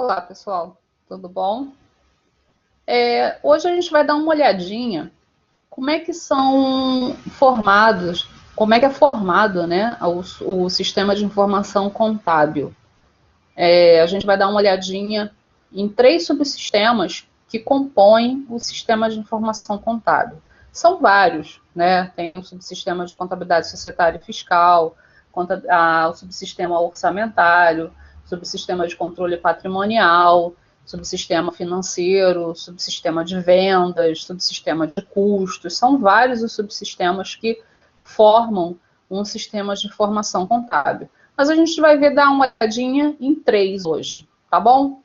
Olá, pessoal, tudo bom? Hoje a gente vai dar uma olhadinha como é que são formados, como é que é formado, né, o sistema de informação contábil. A gente vai dar uma olhadinha em 3 subsistemas que compõem o sistema de informação contábil. São vários, né? Tem o subsistema de contabilidade societária e fiscal, o subsistema orçamentário, subsistema de controle patrimonial, subsistema financeiro, subsistema de vendas, subsistema de custos. São vários os subsistemas que formam um sistema de informação contábil. Mas a gente vai dar uma olhadinha em 3 hoje, tá bom?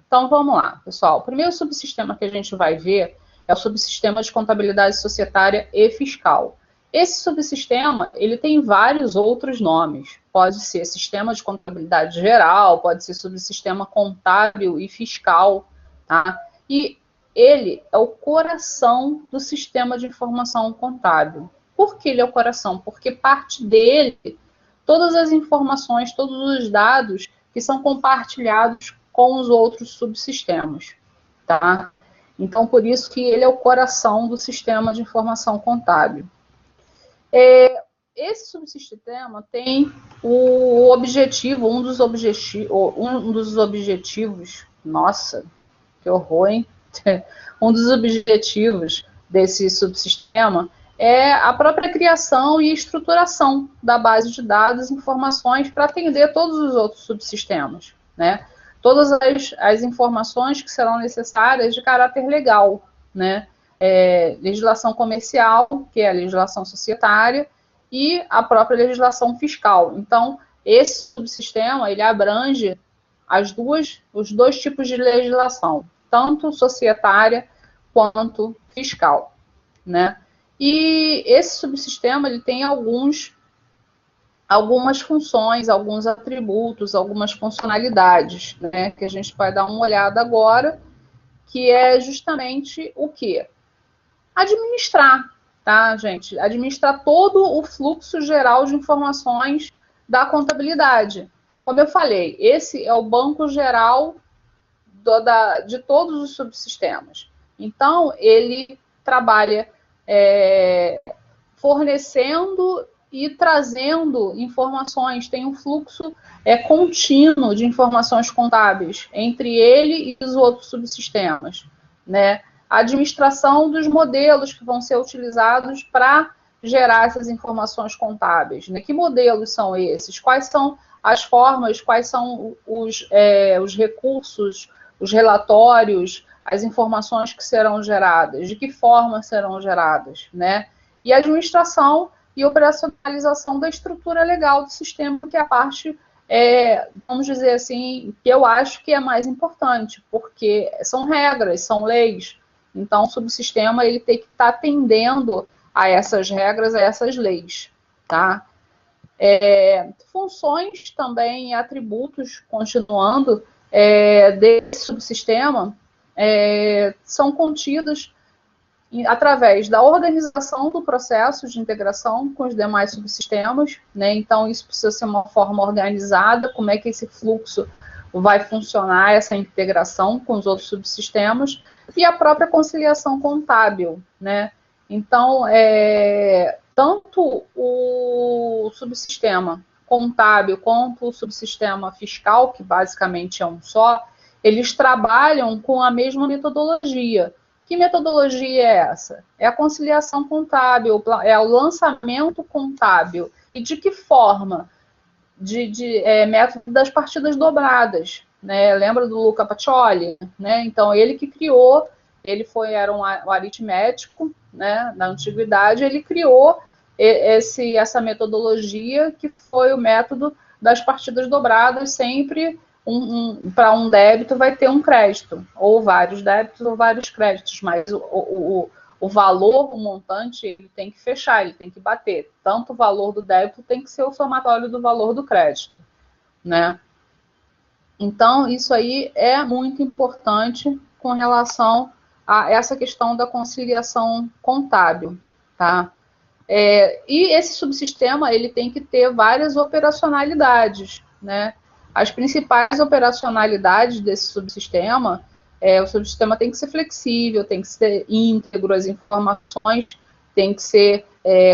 Então vamos lá, pessoal. O primeiro subsistema que a gente vai ver é o subsistema de contabilidade societária e fiscal. Esse subsistema, ele tem vários outros nomes. Pode ser sistema de contabilidade geral, pode ser subsistema contábil e fiscal, tá? E ele é o coração do sistema de informação contábil. Por que ele é o coração? Porque parte dele todas as informações, todos os dados que são compartilhados com os outros subsistemas, tá? Então, por isso que ele é o coração do sistema de informação contábil. Esse subsistema tem o objetivo, um dos objetivos, nossa, que horror, hein? Um dos objetivos desse subsistema é a própria criação e estruturação da base de dados e informações para atender todos os outros subsistemas, né? Todas as informações que serão necessárias de caráter legal, né? Legislação comercial, que é a legislação societária, e a própria legislação fiscal. Então, esse subsistema, ele abrange os dois tipos de legislação, tanto societária quanto fiscal, né? E esse subsistema ele tem algumas funções, alguns atributos, algumas funcionalidades, né, que a gente vai dar uma olhada agora, que é justamente o quê? Administrar, tá, gente? Administrar todo o fluxo geral de informações da contabilidade. Como eu falei, esse é o banco geral de todos os subsistemas. Então, ele trabalha fornecendo e trazendo informações, tem um fluxo contínuo de informações contábeis entre ele e os outros subsistemas, né? A administração dos modelos que vão ser utilizados para gerar essas informações contábeis, né? Que modelos são esses? Quais são as formas, quais são os recursos, os relatórios, as informações que serão geradas, de que forma serão geradas, né? E a administração e operacionalização da estrutura legal do sistema, que é a parte, vamos dizer assim, que eu acho que é mais importante, porque são regras, são leis. Então, o subsistema ele tem que estar atendendo a essas regras, a essas leis, tá? Funções também, atributos, continuando, desse subsistema, são contidas através da organização do processo de integração com os demais subsistemas, né? Então, isso precisa ser uma forma organizada, como é que esse fluxo vai funcionar, essa integração com os outros subsistemas, e a própria conciliação contábil, né? Então, tanto o subsistema contábil quanto o subsistema fiscal, que basicamente é um só, eles trabalham com a mesma metodologia. Que metodologia é essa? É a conciliação contábil, é o lançamento contábil. E de que forma? Método das partidas dobradas, né? Lembra do Luca Pacioli? Né? Então, ele que criou, era um aritmético, né? Na antiguidade, ele criou essa metodologia que foi o método das partidas dobradas, sempre para um débito vai ter um crédito, ou vários débitos ou vários créditos, mas o valor, o montante, ele tem que fechar, ele tem que bater. Tanto o valor do débito tem que ser o somatório do valor do crédito, né? Então, isso aí é muito importante com relação a essa questão da conciliação contábil, tá? E esse subsistema, ele tem que ter várias operacionalidades, né? as principais operacionalidades desse subsistema, o subsistema tem que ser flexível, tem que ser íntegro, as informações têm que ser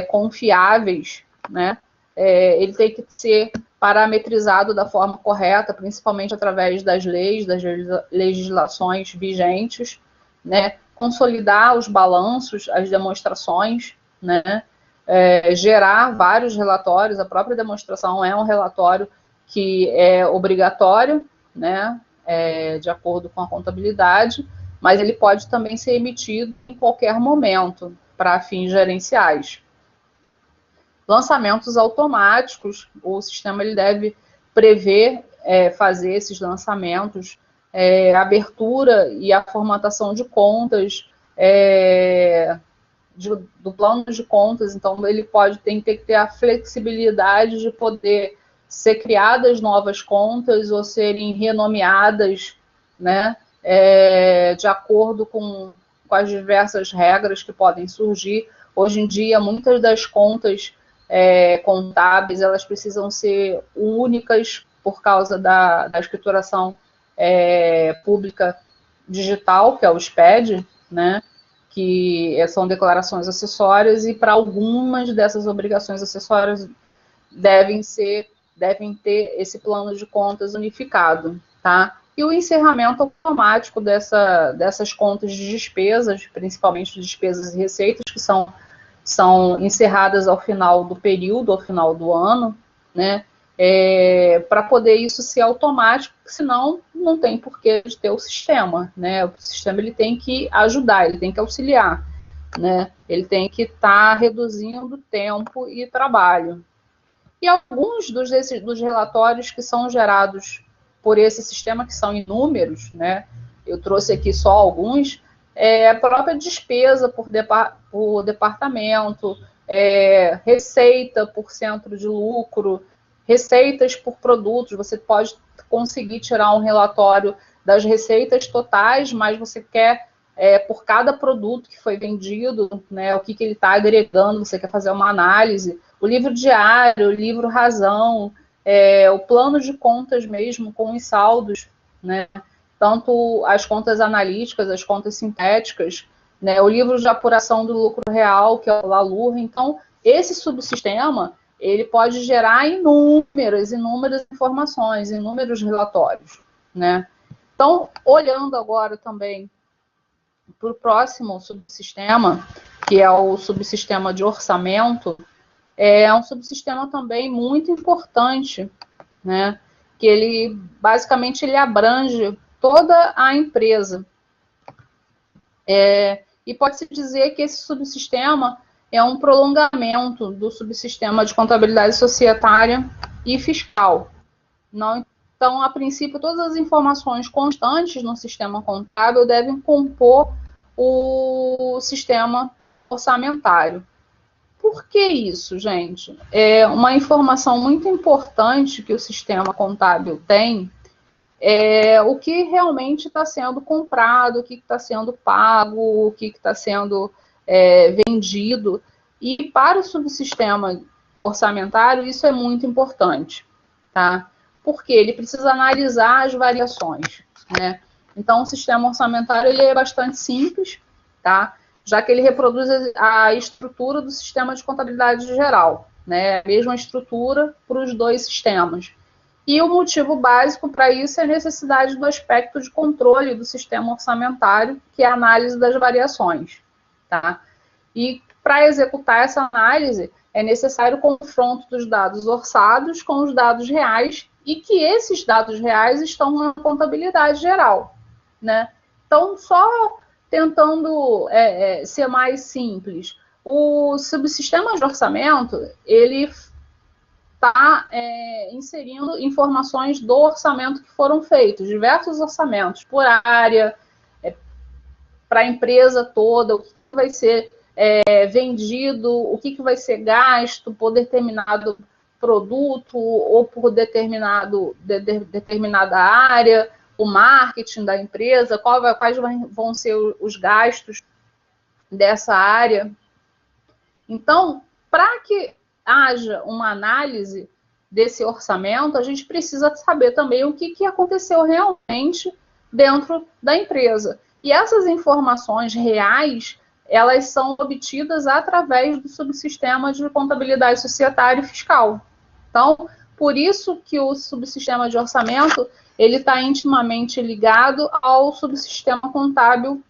confiáveis, né? Ele tem que ser parametrizado da forma correta, principalmente através das leis, das legislações vigentes, né? Consolidar os balanços, as demonstrações, né? Gerar vários relatórios. A própria demonstração é um relatório que é obrigatório, né? De acordo com a contabilidade, mas ele pode também ser emitido em qualquer momento para fins gerenciais. Lançamentos automáticos, o sistema ele deve prever fazer esses lançamentos, abertura e a formatação de contas, do plano de contas. Então ele tem que ter a flexibilidade de poder ser criadas novas contas ou serem renomeadas, né, de acordo com as diversas regras que podem surgir. Hoje em dia, muitas das contas contábeis, elas precisam ser únicas por causa da escrituração pública digital, que é o SPED, né, que são declarações acessórias, e para algumas dessas obrigações acessórias devem ter esse plano de contas unificado, tá? E o encerramento automático dessas contas de despesas, principalmente despesas e receitas, que são encerradas ao final do período, ao final do ano, né? Para poder isso ser automático, senão não tem porquê de ter o sistema, né? O sistema ele tem que ajudar, ele tem que auxiliar, né? Ele tem que estar reduzindo tempo e trabalho. E alguns dos relatórios que são gerados por esse sistema, que são inúmeros, né? Eu trouxe aqui só alguns, a própria despesa por departamento, receita por centro de lucro, receitas por produtos. Você pode conseguir tirar um relatório das receitas totais, mas você quer, por cada produto que foi vendido, né, o que ele está agregando, você quer fazer uma análise. O livro diário, o livro razão, o plano de contas mesmo, com os saldos, né? Tanto as contas analíticas, as contas sintéticas, né? O livro de apuração do lucro real, que é o LALUR. Então, esse subsistema, ele pode gerar inúmeras informações, inúmeros relatórios, né? Então, olhando agora também para o próximo subsistema, que é o subsistema de orçamento, é um subsistema também muito importante, né? Que ele, basicamente, ele abrange toda a empresa. E pode-se dizer que esse subsistema é um prolongamento do subsistema de contabilidade societária e fiscal. Então, a princípio, todas as informações constantes no sistema contábil devem compor o sistema orçamentário. Por que isso, gente? É uma informação muito importante que o sistema contábil tem, o que realmente está sendo comprado, o que está sendo pago, o que está sendo vendido. E para o subsistema orçamentário, isso é muito importante, tá? Porque ele precisa analisar as variações, né? Então, o sistema orçamentário ele é bastante simples, tá? Já que ele reproduz a estrutura do sistema de contabilidade geral, né? A mesma estrutura para os dois sistemas. E o motivo básico para isso é a necessidade do aspecto de controle do sistema orçamentário, que é a análise das variações, tá? E para executar essa análise, é necessário o confronto dos dados orçados com os dados reais, e que esses dados reais estão na contabilidade geral, né? Então, só tentando ser mais simples, o subsistema de orçamento, ele está inserindo informações do orçamento que foram feitos, diversos orçamentos por área, para a empresa toda, o que vai ser vendido, o que vai ser gasto por determinado produto ou por determinada área, o marketing da empresa, quais vão ser os gastos dessa área. Então, para que haja uma análise desse orçamento, a gente precisa saber também o que aconteceu realmente dentro da empresa. E essas informações reais, elas são obtidas através do subsistema de contabilidade societária e fiscal. Então, por isso que o subsistema de orçamento, ele está intimamente ligado ao subsistema contábil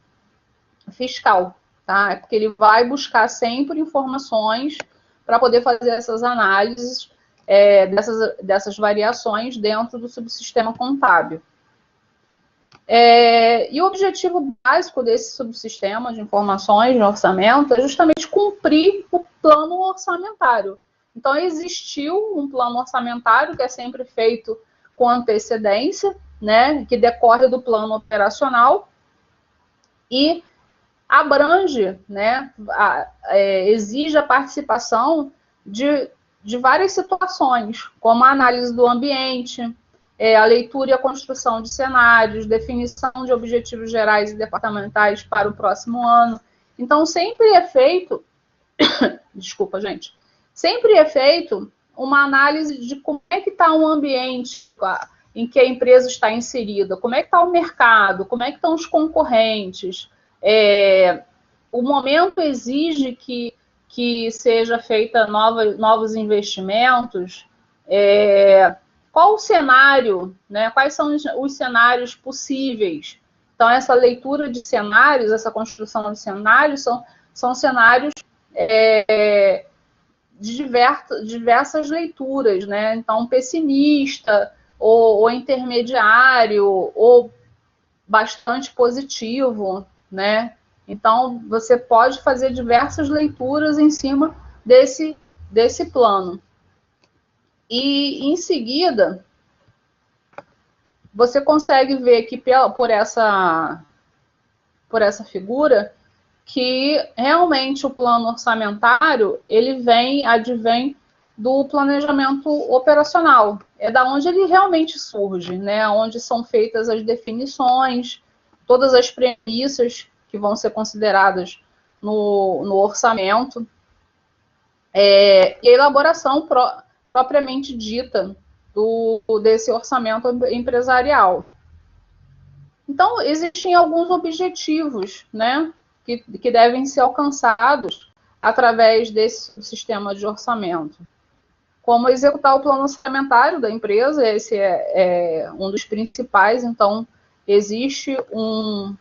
fiscal, tá? É porque ele vai buscar sempre informações para poder fazer essas análises dessas variações dentro do subsistema contábil. E o objetivo básico desse subsistema de informações de orçamento é justamente cumprir o plano orçamentário. Então, existiu um plano orçamentário que é sempre feito com antecedência, né, que decorre do plano operacional e abrange, né, exige a participação de várias situações, como a análise do ambiente, a leitura e a construção de cenários, definição de objetivos gerais e departamentais para o próximo ano. Então, sempre é feito, desculpa, gente, sempre é feito uma análise de como é que está o ambiente em que a empresa está inserida, como é que está o mercado, como é que estão os concorrentes. O momento exige que seja feita novos investimentos. Qual o cenário, né? Quais são os cenários possíveis? Então, essa leitura de cenários, essa construção de cenários, são cenários de diversas leituras, né? Então, pessimista, ou intermediário, ou bastante positivo, né? Então, você pode fazer diversas leituras em cima desse plano. E, em seguida, você consegue ver que por essa figura que realmente o plano orçamentário ele advém do planejamento operacional. É da onde ele realmente surge, né? Onde são feitas as definições, todas as premissas que vão ser consideradas no orçamento, e a elaboração propriamente dita desse orçamento empresarial. Então, existem alguns objetivos, né, que devem ser alcançados através desse sistema de orçamento. Como executar o plano orçamentário da empresa, esse é um dos principais. Então, existe um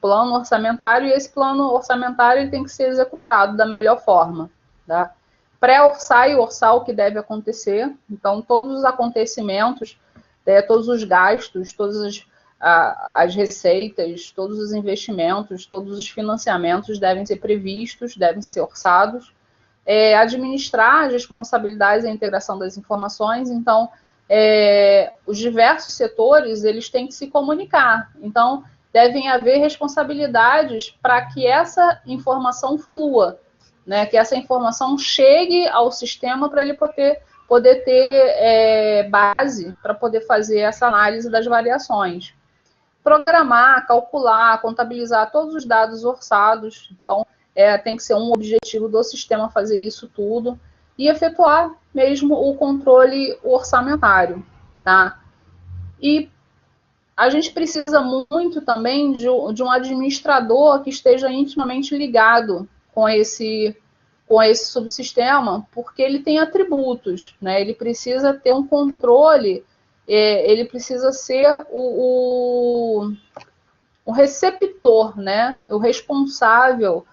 plano orçamentário e esse plano orçamentário ele tem que ser executado da melhor forma, tá? Pré-orçar e orçar o que deve acontecer. Então, todos os acontecimentos, todos os gastos, todas as receitas, todos os investimentos, todos os financiamentos devem ser previstos, devem ser orçados. Administrar as responsabilidades e a integração das informações. Então, os diversos setores, eles têm que se comunicar. Então, devem haver responsabilidades para que essa informação flua, né? Que essa informação chegue ao sistema para ele poder ter base para poder fazer essa análise das variações. Programar, calcular, contabilizar todos os dados orçados. Então, tem que ser um objetivo do sistema fazer isso tudo e efetuar mesmo o controle orçamentário, tá? E a gente precisa muito também de um administrador que esteja intimamente ligado com esse subsistema, porque ele tem atributos, né? Ele precisa ter um controle, ele precisa ser o receptor, né? O responsável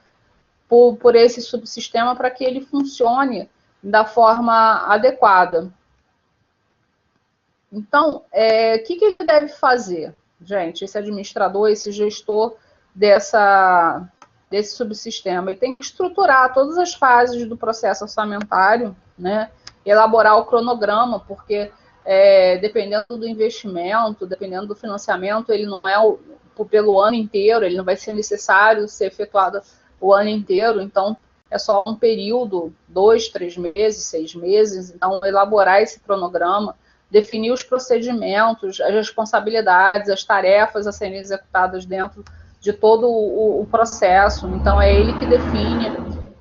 por esse subsistema para que ele funcione da forma adequada. Então, o que ele deve fazer, gente, esse administrador, esse gestor desse subsistema? Ele tem que estruturar todas as fases do processo orçamentário, né? Elaborar o cronograma, porque dependendo do investimento, dependendo do financiamento, ele não é pelo ano inteiro, ele não vai ser necessário ser efetuado o ano inteiro, então é só um período, 2, 3 meses, 6 meses. Então, elaborar esse cronograma, definir os procedimentos, as responsabilidades, as tarefas a serem executadas dentro de todo o processo. Então, é ele que define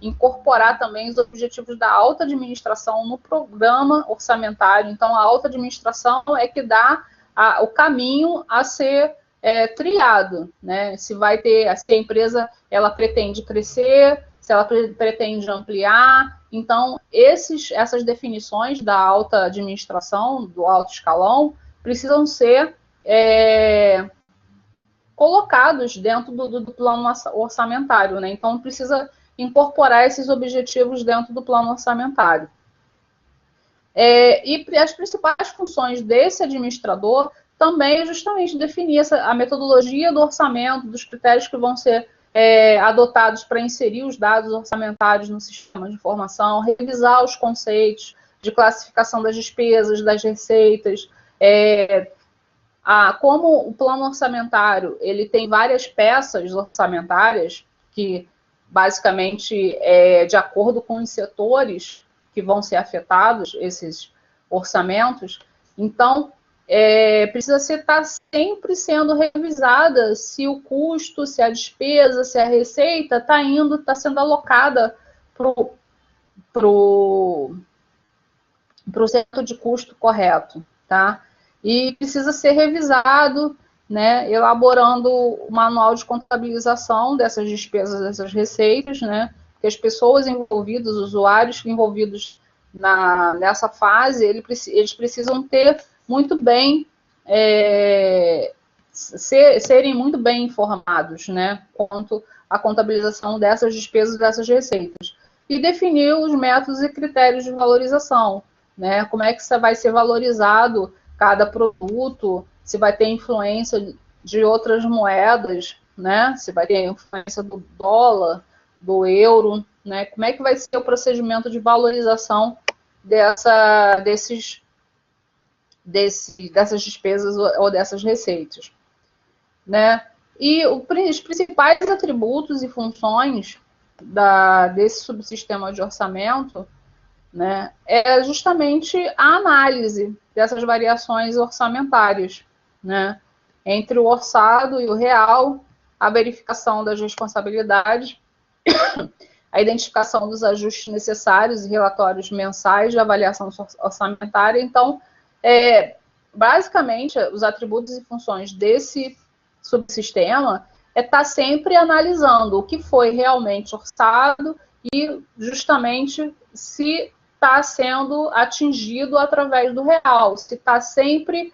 incorporar também os objetivos da alta administração no programa orçamentário. Então, a alta administração é que dá o caminho a ser triado, né? Se a empresa ela pretende crescer, se ela pretende ampliar. Então, essas definições da alta administração, do alto escalão, precisam ser colocados dentro do plano orçamentário, né? Então, precisa incorporar esses objetivos dentro do plano orçamentário. E as principais funções desse administrador também é justamente definir a metodologia do orçamento, dos critérios que vão ser adotados para inserir os dados orçamentários no sistema de informação, revisar os conceitos de classificação das despesas, das receitas, como o plano orçamentário ele tem várias peças orçamentárias que basicamente de acordo com os setores que vão ser afetados, esses orçamentos, então precisa estar sempre sendo revisada se o custo, se a despesa, se a receita está sendo alocada para o centro de custo correto, tá? E precisa ser revisado, né, elaborando o manual de contabilização dessas despesas, dessas receitas, né, porque as pessoas envolvidas, os usuários envolvidos nessa fase, eles precisam ter muito bem, serem muito bem informados, né, quanto à contabilização dessas despesas, dessas receitas. E definir os métodos e critérios de valorização, né, como é que vai ser valorizado cada produto, se vai ter influência de outras moedas, né? Se vai ter influência do dólar, do euro, né? Como é que vai ser o procedimento de valorização dessas despesas ou dessas receitas, né? E os principais atributos e funções desse subsistema de orçamento, né, é justamente a análise dessas variações orçamentárias, né, entre o orçado e o real, a verificação das responsabilidades, a identificação dos ajustes necessários e relatórios mensais de avaliação orçamentária. Então, basicamente, os atributos e funções desse subsistema estar sempre analisando o que foi realmente orçado e justamente se está sendo atingido através do real, se está sempre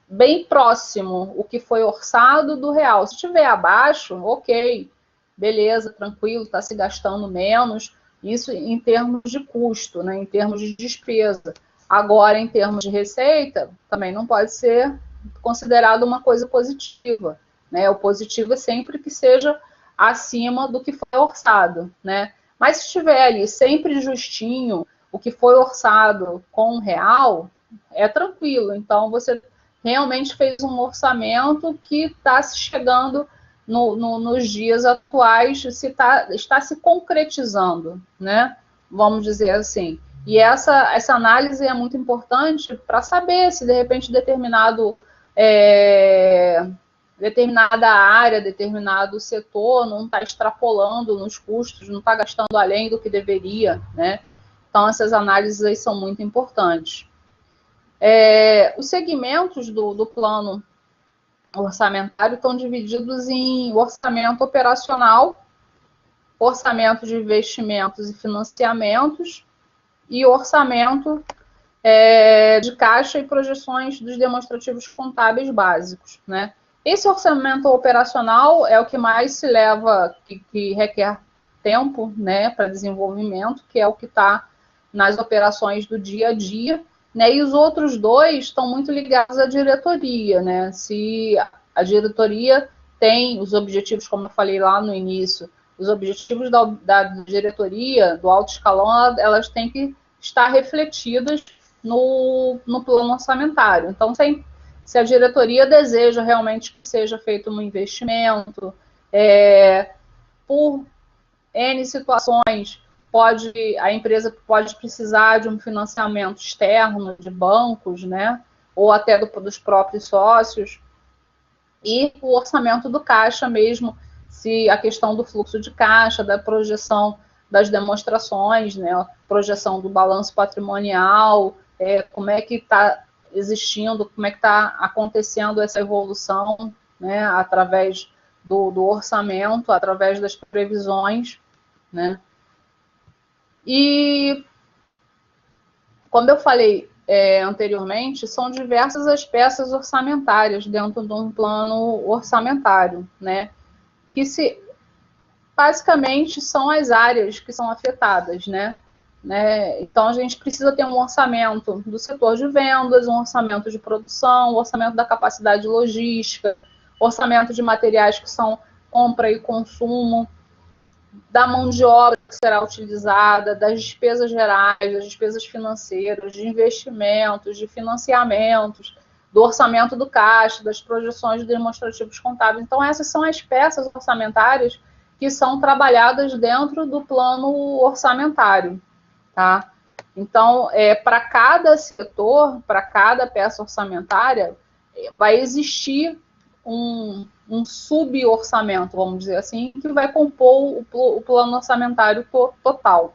bem próximo o que foi orçado do real. Se estiver abaixo, ok, beleza, tranquilo, está se gastando menos, isso em termos de custo, né, em termos de despesa. Agora, em termos de receita, também não pode ser considerado uma coisa positiva, né? O positivo é sempre que seja acima do que foi orçado, né? Mas se estiver ali sempre justinho, o que foi orçado com real, é tranquilo. Então, você realmente fez um orçamento que está se chegando nos dias atuais, está se concretizando, né? Vamos dizer assim. E essa análise é muito importante para saber se, de repente, determinada área, determinado setor não está extrapolando nos custos, não está gastando além do que deveria, né? Então, essas análises aí são muito importantes. Os segmentos do plano orçamentário estão divididos em orçamento operacional, orçamento de investimentos e financiamentos e orçamento de caixa e projeções dos demonstrativos contábeis básicos, né? Esse orçamento operacional é o que mais se leva, que requer tempo, né, para desenvolvimento, que é o que está nas operações do dia a dia, né? E os outros dois estão muito ligados à diretoria, né? Se a diretoria tem os objetivos, como eu falei lá no início, os objetivos da diretoria, do alto escalão, elas têm que estar refletidas no plano orçamentário. Então, se a diretoria deseja realmente que seja feito um investimento, por N situações, a empresa pode precisar de um financiamento externo, de bancos, né? Ou até dos próprios sócios. E o orçamento do caixa mesmo, se a questão do fluxo de caixa, da projeção das demonstrações, né, projeção do balanço patrimonial, como é que está existindo, como é que está acontecendo essa evolução, né, através do orçamento, através das previsões, né. E, como eu falei anteriormente, são diversas as peças orçamentárias dentro de um plano orçamentário, né, que basicamente são as áreas que são afetadas, né? Então a gente precisa ter um orçamento do setor de vendas, um orçamento de produção, um orçamento da capacidade logística, orçamento de materiais que são compra e consumo, da mão de obra que será utilizada, das despesas gerais, das despesas financeiras, de investimentos, de financiamentos, do orçamento do caixa, das projeções de demonstrativos contábeis. Então, essas são as peças orçamentárias que são trabalhadas dentro do plano orçamentário, tá? Então, para cada setor, para cada peça orçamentária, vai existir um suborçamento, vamos dizer assim, que vai compor o plano orçamentário total.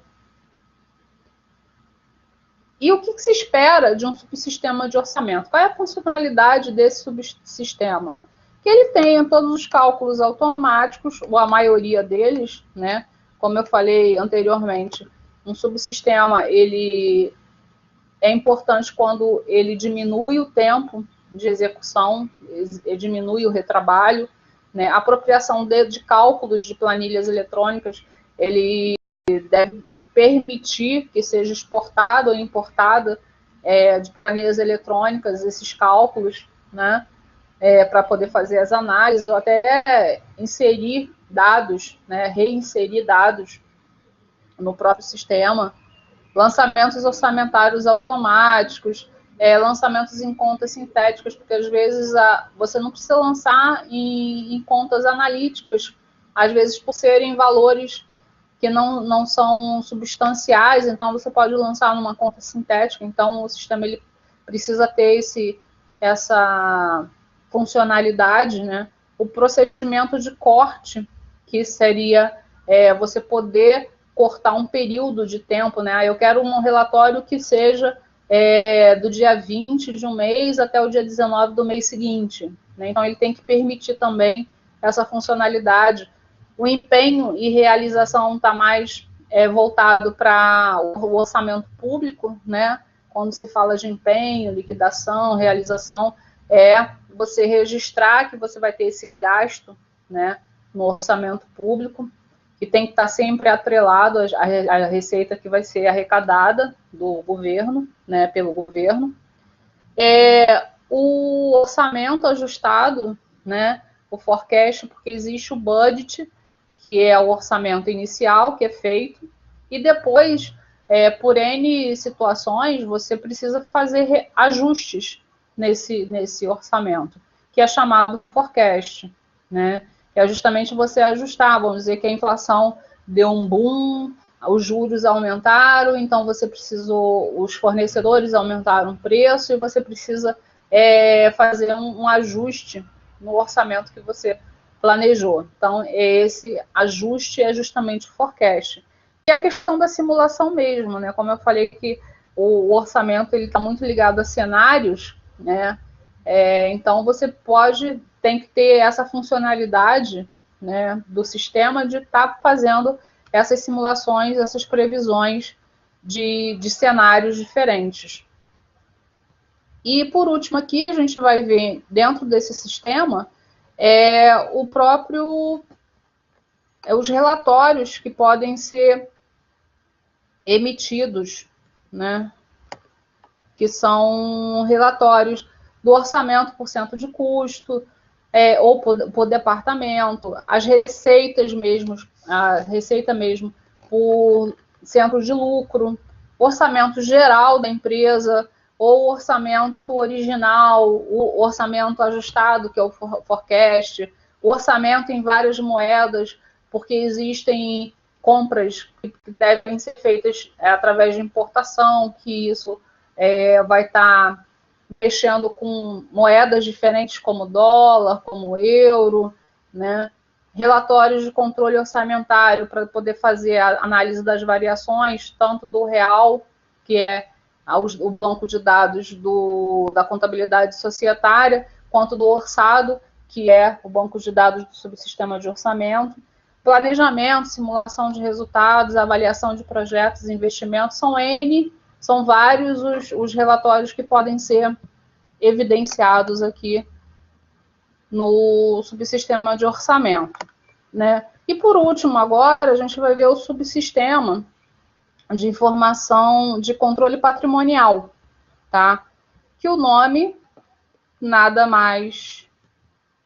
E o que se espera de um subsistema de orçamento? Qual é a funcionalidade desse subsistema? Que ele tenha todos os cálculos automáticos, ou a maioria deles, né? Como eu falei anteriormente, um subsistema ele é importante quando ele diminui o tempo de execução, diminui o retrabalho, né? A apropriação de cálculos de planilhas eletrônicas, ele deve permitir que seja exportado ou importado de planilhas eletrônicas esses cálculos, né? Para poder fazer as análises, ou até inserir dados, né? Reinserir dados no próprio sistema. Lançamentos orçamentários automáticos, lançamentos em contas sintéticas, porque às vezes você não precisa lançar em contas analíticas, às vezes por serem valores que não são substanciais, então você pode lançar numa conta sintética, então o sistema ele precisa ter essa funcionalidade, né? O procedimento de corte, que seria você poder cortar um período de tempo, né? Eu quero um relatório que seja do dia 20 de um mês até o dia 19 do mês seguinte, né? Então ele tem que permitir também essa funcionalidade. O empenho e realização está mais voltado para o orçamento público, né? Quando se fala de empenho, liquidação, realização, você registrar que você vai ter esse gasto, né, no orçamento público, que tem que estar sempre atrelado à receita que vai ser arrecadada do governo, né, pelo governo. O orçamento ajustado, né, o forecast, porque existe o budget, que é o orçamento inicial que é feito, e depois, por N situações, você precisa fazer ajustes nesse orçamento, que é chamado forecast, né? É justamente você ajustar, vamos dizer que a inflação deu um boom, os juros aumentaram, então você precisou, os fornecedores aumentaram o preço e você precisa fazer um ajuste no orçamento que você planejou. Então, esse ajuste é justamente o forecast. E a questão da simulação mesmo, né? Como eu falei que o orçamento ele está muito ligado a cenários, né? Então, você tem que ter essa funcionalidade, né, do sistema de estar fazendo essas simulações, essas previsões de cenários diferentes. E, por último, aqui a gente vai ver, dentro desse sistema, os relatórios que podem ser emitidos, né? Que são relatórios do orçamento por cento de custo, ou por departamento, as receitas mesmo, a receita mesmo por centro de lucro, orçamento geral da empresa, ou orçamento original, o orçamento ajustado, que é o forecast, o orçamento em várias moedas, porque existem compras que devem ser feitas através de importação, que isso vai estar mexendo com moedas diferentes como dólar, como euro, né? relatórios de controle orçamentário para poder fazer a análise das variações, tanto do real, que é o banco de dados da contabilidade societária, quanto do orçado, que é o banco de dados do subsistema de orçamento. Planejamento, simulação de resultados, avaliação de projetos, investimentos, são vários os relatórios que podem ser evidenciados aqui no subsistema de orçamento, né? E por último, agora a gente vai ver o subsistema de informação de controle patrimonial, tá? Que o nome nada mais,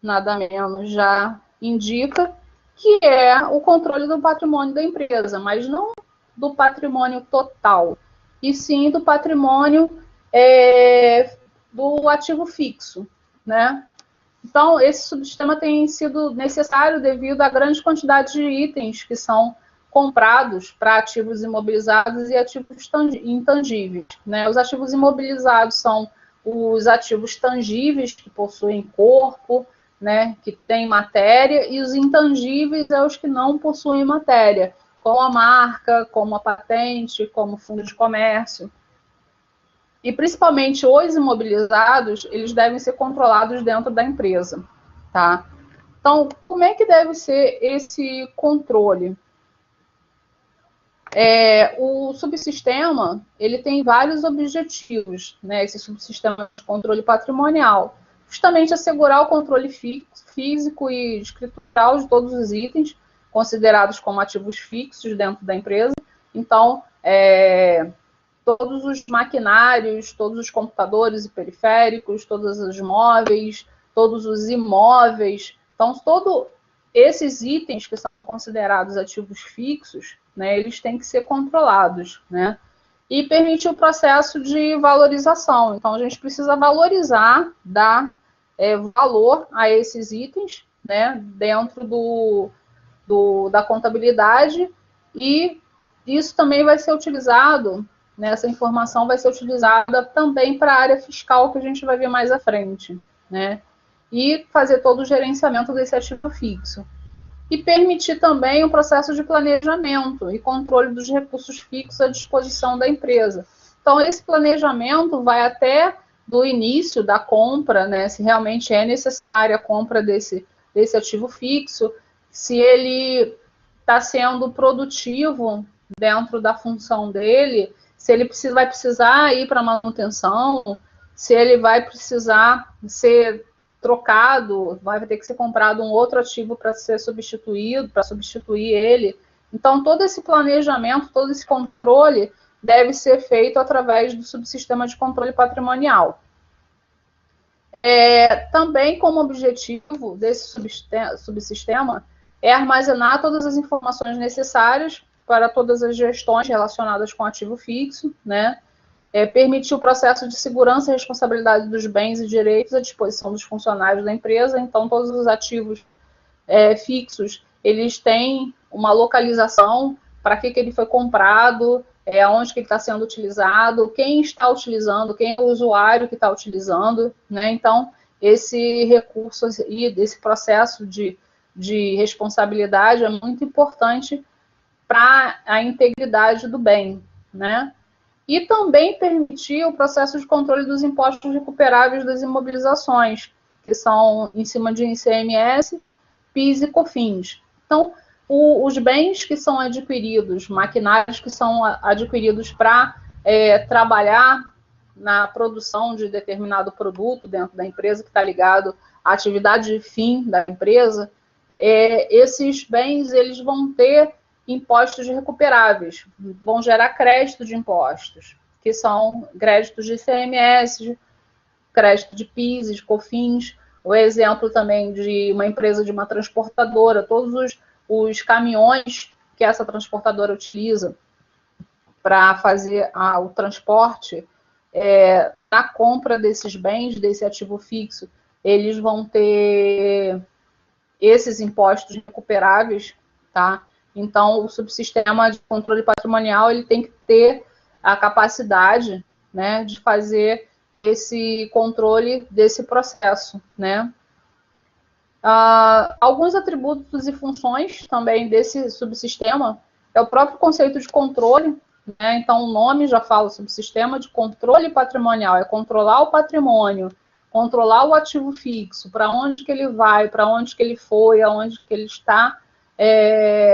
nada menos já indica que é o controle do patrimônio da empresa, mas não do patrimônio total, e sim do patrimônio do ativo fixo, né? Então, esse subsistema tem sido necessário devido à grande quantidade de itens que são comprados para ativos imobilizados e ativos intangíveis, né? Os ativos imobilizados são os ativos tangíveis, que possuem corpo, né, que tem matéria, e os intangíveis são os que não possuem matéria, como a marca, como a patente, como o fundo de comércio. E principalmente os imobilizados, eles devem ser controlados dentro da empresa, tá? Então, como é que deve ser esse controle? O subsistema, ele tem vários objetivos, né? Esse subsistema de controle patrimonial. Justamente assegurar o controle físico e escritural de todos os itens considerados como ativos fixos dentro da empresa. Então, todos os maquinários, todos os computadores e periféricos, todos os móveis, todos os imóveis. Então, todos esses itens que são considerados ativos fixos, né, eles têm que ser controlados, né? E permitir o processo de valorização. Então, a gente precisa valorizar, dar valor a esses itens, né, dentro da contabilidade, e isso também vai ser utilizado, né, essa informação vai ser utilizada também para a área fiscal, que a gente vai ver mais à frente, né? E fazer todo o gerenciamento desse ativo fixo. E permitir também o processo de planejamento e controle dos recursos fixos à disposição da empresa. Então, esse planejamento vai até do início da compra, né, se realmente é necessária a compra desse ativo fixo, se ele está sendo produtivo dentro da função dele, se ele vai precisar ir para manutenção, se ele vai precisar ser trocado, vai ter que ser comprado um outro ativo para ser substituído, para substituir ele. Então, todo esse planejamento, todo esse controle deve ser feito através do subsistema de controle patrimonial. Também como objetivo desse subsistema é armazenar todas as informações necessárias para todas as gestões relacionadas com ativo fixo, né? Permitir o processo de segurança e responsabilidade dos bens e direitos à disposição dos funcionários da empresa. Então, todos os ativos fixos, eles têm uma localização, para que ele foi comprado, onde que ele está sendo utilizado, quem está utilizando, quem é o usuário que está utilizando, né? Então, esse recurso e esse processo de responsabilidade é muito importante para a integridade do bem, né? E também permitir o processo de controle dos impostos recuperáveis das imobilizações, que são em cima de ICMS, PIS e COFINS. Então, os bens que são adquiridos, maquinários que são adquiridos para trabalhar na produção de determinado produto dentro da empresa, que está ligado à atividade de fim da empresa, esses bens eles vão ter impostos recuperáveis, vão gerar crédito de impostos, que são créditos de ICMS, crédito de PIS, de COFINS, o exemplo também de uma empresa de uma transportadora, todos os caminhões que essa transportadora utiliza para fazer o transporte, na compra desses bens, desse ativo fixo, eles vão ter esses impostos recuperáveis, tá? Então, o subsistema de controle patrimonial ele tem que ter a capacidade, né, de fazer esse controle desse processo, né? Alguns atributos e funções também desse subsistema é o próprio conceito de controle, né? Então, o nome já fala subsistema de controle patrimonial, é controlar o patrimônio, controlar o ativo fixo, para onde que ele vai, para onde que ele foi, aonde que ele está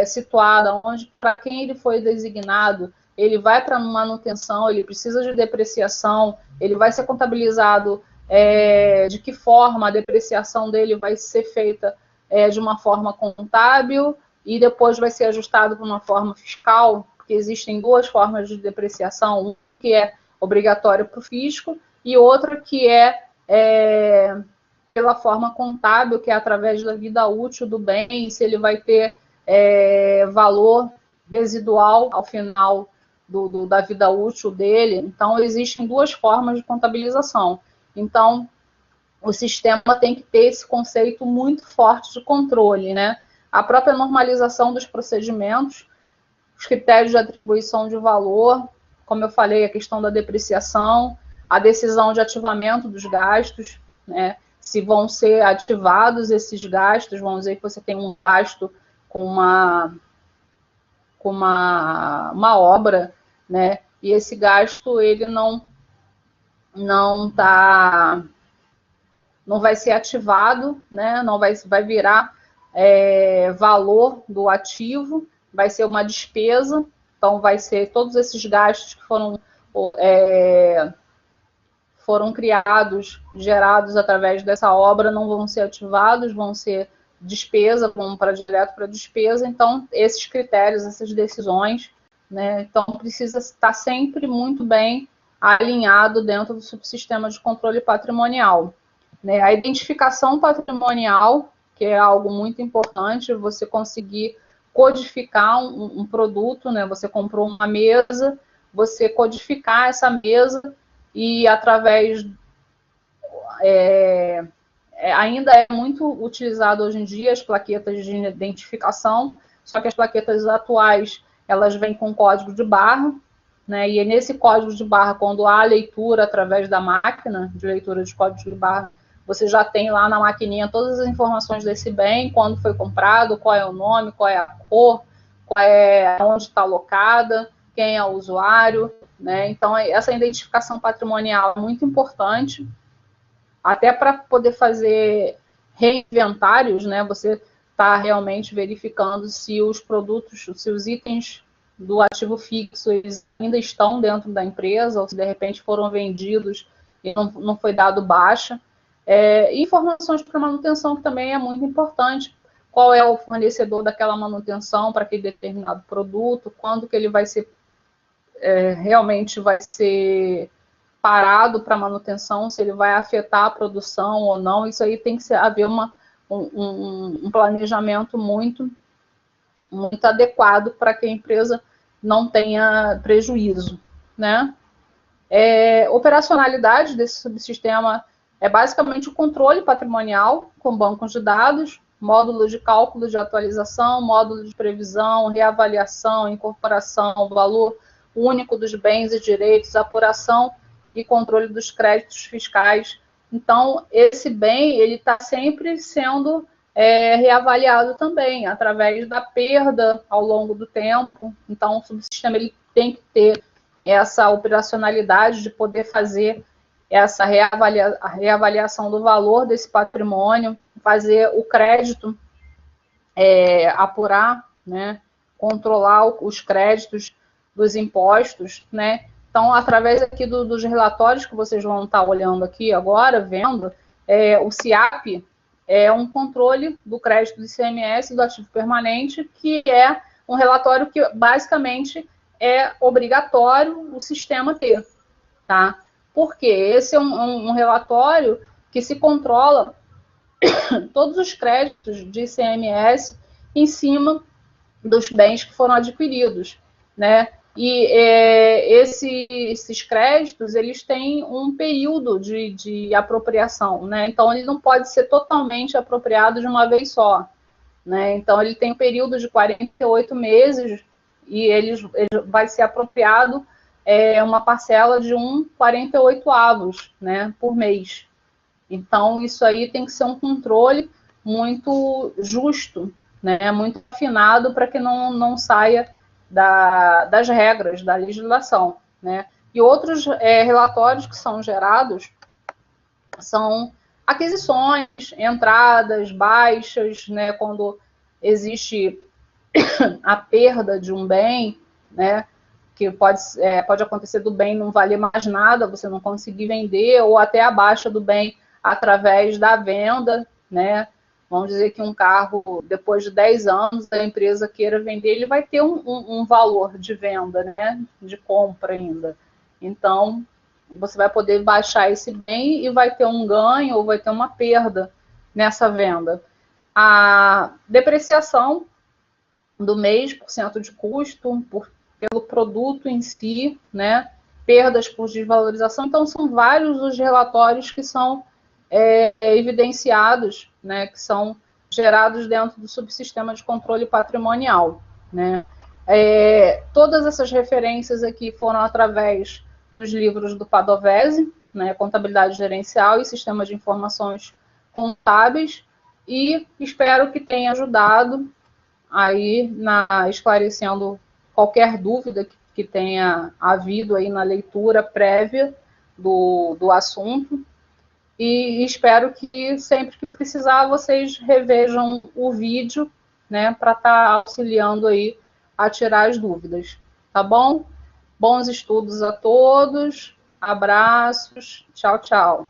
situado, para quem ele foi designado, ele vai para manutenção, ele precisa de depreciação, ele vai ser contabilizado de que forma a depreciação dele vai ser feita de uma forma contábil e depois vai ser ajustado para uma forma fiscal, porque existem duas formas de depreciação, uma que é obrigatória para o fisco e outra que pela forma contábil, que é através da vida útil do bem, se ele vai ter valor residual ao final da vida útil dele. Então, existem duas formas de contabilização. Então, o sistema tem que ter esse conceito muito forte de controle, né? A própria normalização dos procedimentos, os critérios de atribuição de valor, como eu falei, a questão da depreciação, a decisão de ativamento dos gastos, né? Se vão ser ativados esses gastos, vamos dizer que você tem um gasto com uma obra, né? E esse gasto ele não vai ser ativado, né? Não vai virar valor do ativo, vai ser uma despesa, então vai ser todos esses gastos que foram criados, gerados através dessa obra, não vão ser ativados, vão ser despesa, vão direto para despesa. Então, esses critérios, essas decisões, né? Então, precisa estar sempre muito bem alinhado dentro do subsistema de controle patrimonial. Né? A identificação patrimonial, que é algo muito importante, você conseguir codificar um produto, né? Você comprou uma mesa, você codificar essa mesa e através ainda é muito utilizado hoje em dia as plaquetas de identificação, só que as plaquetas atuais elas vêm com código de barra, né? E nesse código de barra, quando há leitura através da máquina de leitura de código de barra, você já tem lá na maquininha todas as informações desse bem, quando foi comprado, qual é o nome, qual é a cor, onde está alocada, quem é o usuário, né? Então, essa identificação patrimonial é muito importante, até para poder fazer reinventários, né? Você está realmente verificando se os produtos, se os itens do ativo fixo eles ainda estão dentro da empresa, ou se de repente foram vendidos e não foi dado baixa. Informações para manutenção, que também é muito importante. Qual é o fornecedor daquela manutenção para aquele determinado produto, quando que ele vai ser realmente vai ser parado para manutenção, se ele vai afetar a produção ou não. Isso aí tem que haver um planejamento muito adequado para que a empresa não tenha prejuízo, né? Operacionalidade desse subsistema é basicamente o controle patrimonial com bancos de dados, módulos de cálculo de atualização, módulo de previsão, reavaliação, incorporação, valor único dos bens e direitos, apuração e controle dos créditos fiscais. Então, esse bem ele está sempre sendo reavaliado também, através da perda ao longo do tempo. Então, o subsistema ele tem que ter essa operacionalidade de poder fazer essa reavaliação do valor desse patrimônio, fazer o crédito, apurar, né, controlar os créditos dos impostos, né? Então, através aqui dos relatórios que vocês vão estar olhando aqui agora, vendo, o CIAP é um controle do crédito do ICMS do ativo permanente, que é um relatório que basicamente é obrigatório o sistema ter, tá? Porque esse é um relatório que se controla todos os créditos de ICMS em cima dos bens que foram adquiridos, né? E esses créditos, eles têm um período de apropriação, né? Então, ele não pode ser totalmente apropriado de uma vez só, né? Então, ele tem um período de 48 meses e ele vai ser apropriado uma parcela de 1,48 avos, né, por mês. Então, isso aí tem que ser um controle muito justo, né, muito afinado para que não saia das regras da legislação, né? E outros relatórios que são gerados são aquisições, entradas, baixas, né, quando existe a perda de um bem, né, que pode acontecer do bem não valer mais nada, você não conseguir vender, ou até a baixa do bem através da venda, né? Vamos dizer que um carro, depois de 10 anos, a empresa queira vender, ele vai ter um valor de venda, né? De compra ainda. Então, você vai poder baixar esse bem e vai ter um ganho ou vai ter uma perda nessa venda. A depreciação do mês por cento de custo, pelo produto em si, né? Perdas por desvalorização. Então, são vários os relatórios que são evidenciados, né? Que são gerados dentro do subsistema de controle patrimonial, né? Todas essas referências aqui foram através dos livros do Padovese, né? Contabilidade gerencial e sistema de informações contábeis, e espero que tenha ajudado aí esclarecendo qualquer dúvida que tenha havido aí na leitura prévia do assunto. E espero que sempre que precisar vocês revejam o vídeo, né, para estar auxiliando aí a tirar as dúvidas. Tá bom? Bons estudos a todos. Abraços. Tchau, tchau.